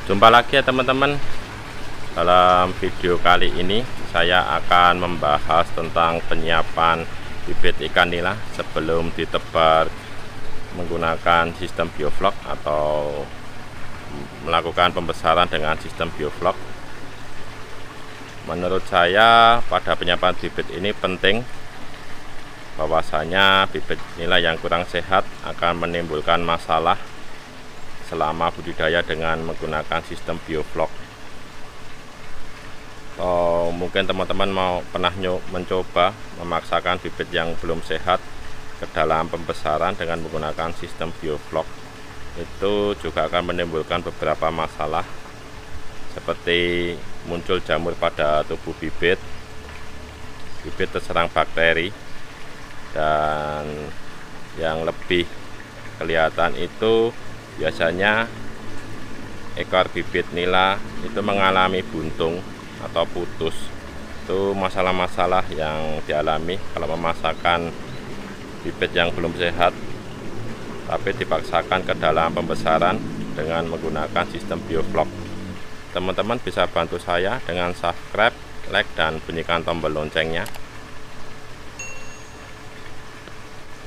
Jumpa lagi ya teman-teman. Dalam video kali ini saya akan membahas tentang penyiapan bibit ikan nila sebelum ditebar menggunakan sistem bioflok atau melakukan pembesaran dengan sistem bioflok. Menurut saya pada penyiapan bibit ini penting, bahwasanya bibit nila yang kurang sehat akan menimbulkan masalah selama budidaya dengan menggunakan sistem bioflok. Mungkin teman-teman pernah mencoba memaksakan bibit yang belum sehat ke dalam pembesaran dengan menggunakan sistem bioflok. Itu juga akan menimbulkan beberapa masalah seperti muncul jamur pada tubuh bibit terserang bakteri, dan yang lebih kelihatan itu biasanya ekor bibit nila itu mengalami buntung atau putus. Itu masalah-masalah yang dialami kalau memasakkan bibit yang belum sehat tapi dipaksakan ke dalam pembesaran dengan menggunakan sistem bioflok. Teman-teman bisa bantu saya dengan subscribe, like, dan bunyikan tombol loncengnya.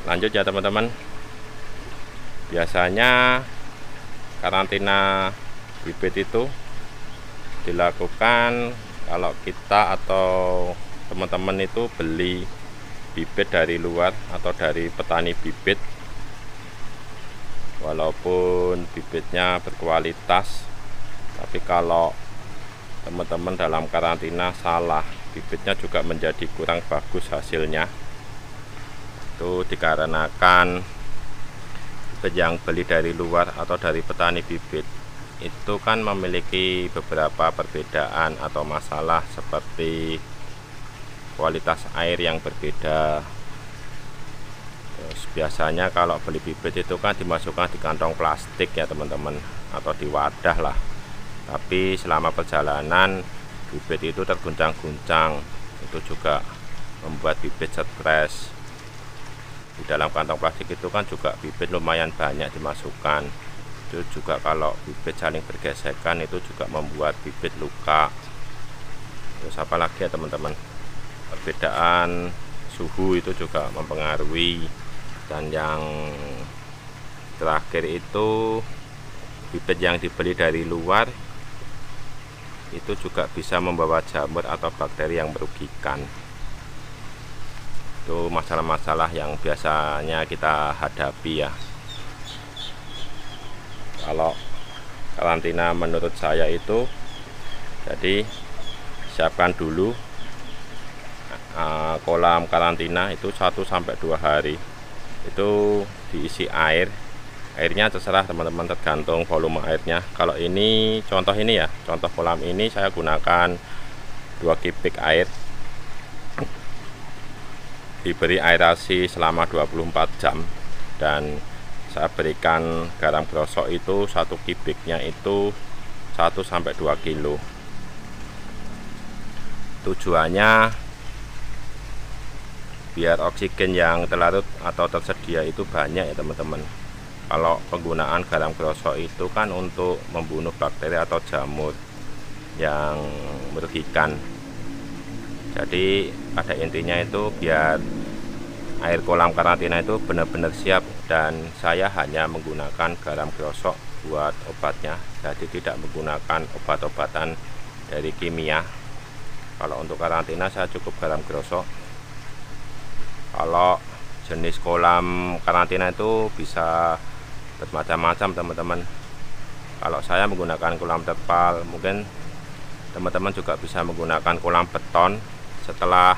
Lanjut ya teman-teman. Biasanya karantina bibit itu dilakukan kalau kita atau teman-teman itu beli bibit dari luar atau dari petani bibit, walaupun bibitnya berkualitas, tapi kalau teman-teman dalam karantina salah, bibitnya juga menjadi kurang bagus hasilnya. Itu dikarenakan yang beli dari luar atau dari petani bibit itu kan memiliki beberapa perbedaan atau masalah seperti kualitas air yang berbeda. Terus biasanya kalau beli bibit itu kan dimasukkan di kantong plastik ya teman-teman, atau di wadah lah. Tapi selama perjalanan bibit itu terguncang-guncang, itu juga membuat bibit stres. Di dalam kantong plastik itu kan juga bibit lumayan banyak dimasukkan. Itu juga kalau bibit saling bergesekan itu juga membuat bibit luka. Terus apalagi ya teman-teman, perbedaan suhu itu juga mempengaruhi. Dan yang terakhir itu bibit yang dibeli dari luar itu juga bisa membawa jamur atau bakteri yang merugikan. Itu masalah-masalah yang biasanya kita hadapi ya. Kalau karantina menurut saya itu, jadi siapkan dulu kolam karantina itu 1-2 hari itu diisi air. Airnya terserah teman-teman, tergantung volume airnya. Kalau ini contoh kolam ini saya gunakan 2 kubik air, diberi aerasi selama 24 jam, dan saya berikan garam grosok itu 1 kubiknya itu 1-2 kilo. Tujuannya biar oksigen yang terlarut atau tersedia itu banyak ya teman-teman. Kalau penggunaan garam grosok itu kan untuk membunuh bakteri atau jamur yang merugikan. Jadi pada intinya itu biar air kolam karantina itu benar-benar siap, dan saya hanya menggunakan garam grosok buat obatnya, jadi tidak menggunakan obat-obatan dari kimia. Kalau untuk karantina saya cukup garam grosok. Kalau jenis kolam karantina itu bisa bermacam-macam teman-teman. Kalau saya menggunakan kolam terpal, mungkin teman-teman juga bisa menggunakan kolam beton. Setelah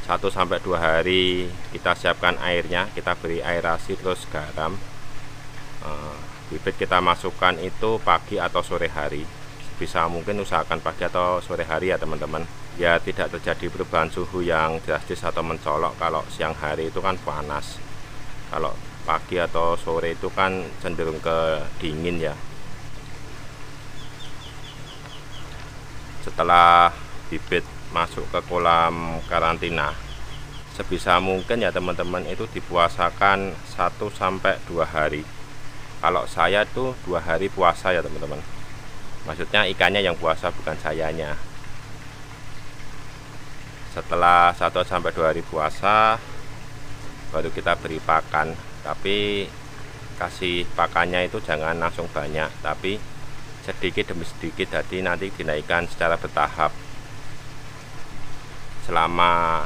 1-2 hari kita siapkan airnya, kita beri aerasi terus garam. Bibit kita masukkan itu pagi atau sore hari. Bisa mungkin usahakan pagi atau sore hari ya teman-teman, ya tidak terjadi perubahan suhu yang drastis atau mencolok. Kalau siang hari itu kan panas, kalau pagi atau sore itu kan cenderung ke dingin ya. Setelah bibit masuk ke kolam karantina, sebisa mungkin ya teman-teman itu dipuasakan 1-2 hari. Kalau saya tuh 2 hari puasa ya teman-teman. Maksudnya ikannya yang puasa, bukan sayanya. Setelah 1-2 hari puasa baru kita beri pakan, tapi kasih pakannya itu jangan langsung banyak, tapi sedikit demi sedikit. Jadi nanti dinaikkan secara bertahap. Selama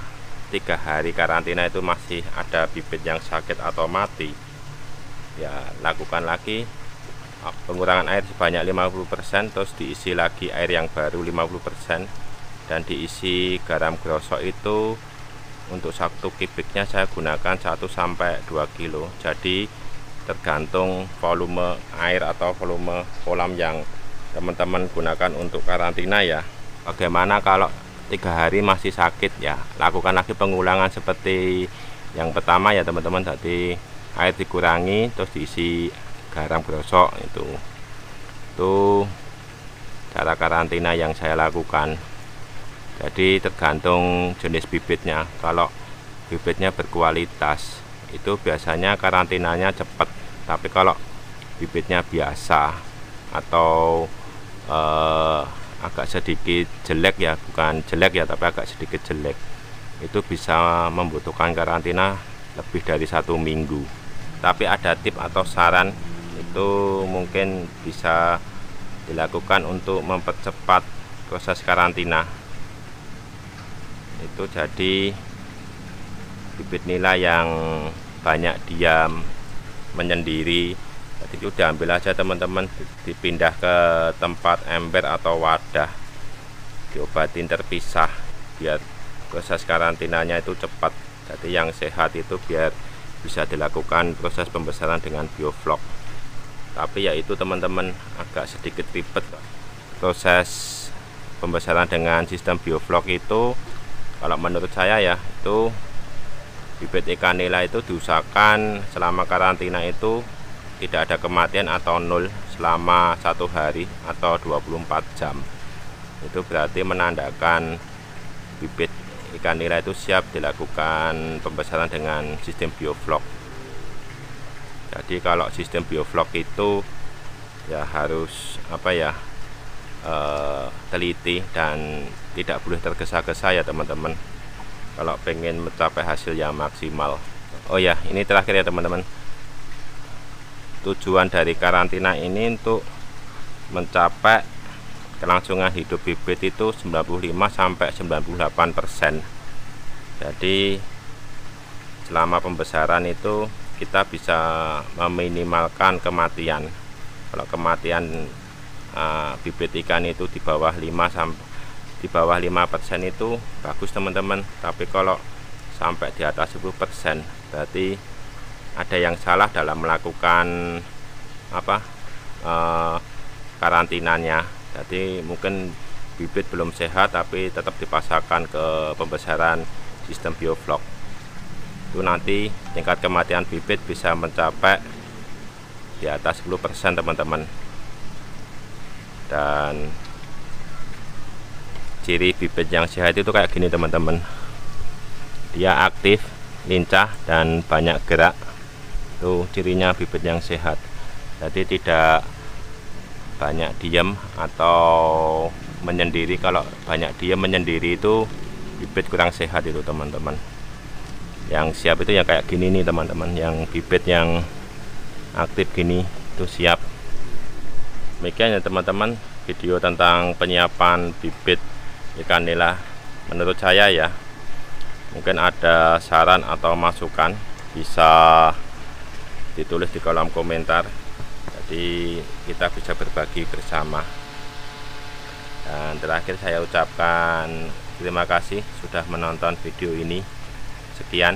3 hari karantina itu masih ada bibit yang sakit atau mati, ya lakukan lagi pengurangan air sebanyak 50%, terus diisi lagi air yang baru 50%, dan diisi garam grosok. Itu untuk 1 kubiknya saya gunakan 1-2 kilo. Jadi tergantung volume air atau volume kolam yang teman-teman gunakan untuk karantina ya. Bagaimana kalau 3 hari masih sakit, ya lakukan lagi pengulangan seperti yang pertama ya teman-teman. Jadi air dikurangi terus diisi garam grosok. Itu cara karantina yang saya lakukan. Jadi tergantung jenis bibitnya. Kalau bibitnya berkualitas itu biasanya karantinanya cepat. Tapi kalau bibitnya biasa atau agak sedikit jelek, ya bukan jelek ya, tapi agak sedikit jelek, itu bisa membutuhkan karantina lebih dari 1 minggu. Tapi ada tip atau saran, itu mungkin bisa dilakukan untuk mempercepat proses karantina. Itu jadi bibit nila yang banyak diam, menyendiri, jadi udah ambil aja teman-teman, dipindah ke tempat ember atau wadah, diobatin terpisah biar proses karantinanya itu cepat. Jadi yang sehat itu biar bisa dilakukan proses pembesaran dengan bioflok. Tapi ya itu teman-teman, agak sedikit ribet proses pembesaran dengan sistem bioflok itu. Kalau menurut saya ya, itu bibit ikan nila itu diusahakan selama karantina itu tidak ada kematian atau nol selama 1 hari atau 24 jam. Itu berarti menandakan bibit ikan nila itu siap dilakukan pembesaran dengan sistem bioflok. Jadi kalau sistem bioflok itu ya harus teliti dan tidak boleh tergesa-gesa ya teman-teman, kalau pengen mencapai hasil yang maksimal. Oh ya, ini terakhir ya teman-teman, tujuan dari karantina ini untuk mencapai kelangsungan hidup bibit itu 95-98%. Jadi selama pembesaran itu kita bisa meminimalkan kematian. Kalau kematian bibit ikan itu di bawah 5% itu bagus teman-teman. Tapi kalau sampai di atas 10%, berarti ada yang salah dalam melakukan karantinanya. Jadi mungkin bibit belum sehat tapi tetap dipasarkan ke pembesaran sistem bioflok. Itu nanti tingkat kematian bibit bisa mencapai di atas 10% teman-teman. Dan ciri bibit yang sehat itu kayak gini teman-teman, dia aktif, lincah, dan banyak gerak. Itu cirinya bibit yang sehat. Jadi tidak banyak diam atau menyendiri. Kalau banyak diam menyendiri itu bibit kurang sehat itu teman-teman. Yang siap itu yang kayak gini nih teman-teman, yang bibit yang aktif gini itu siap. Demikian ya teman-teman, video tentang penyiapan bibit ikan nila. Menurut saya ya, mungkin ada saran atau masukan bisa ditulis di kolom komentar. Jadi kita bisa berbagi bersama. Dan terakhir saya ucapkan terima kasih sudah menonton video ini. Sekian.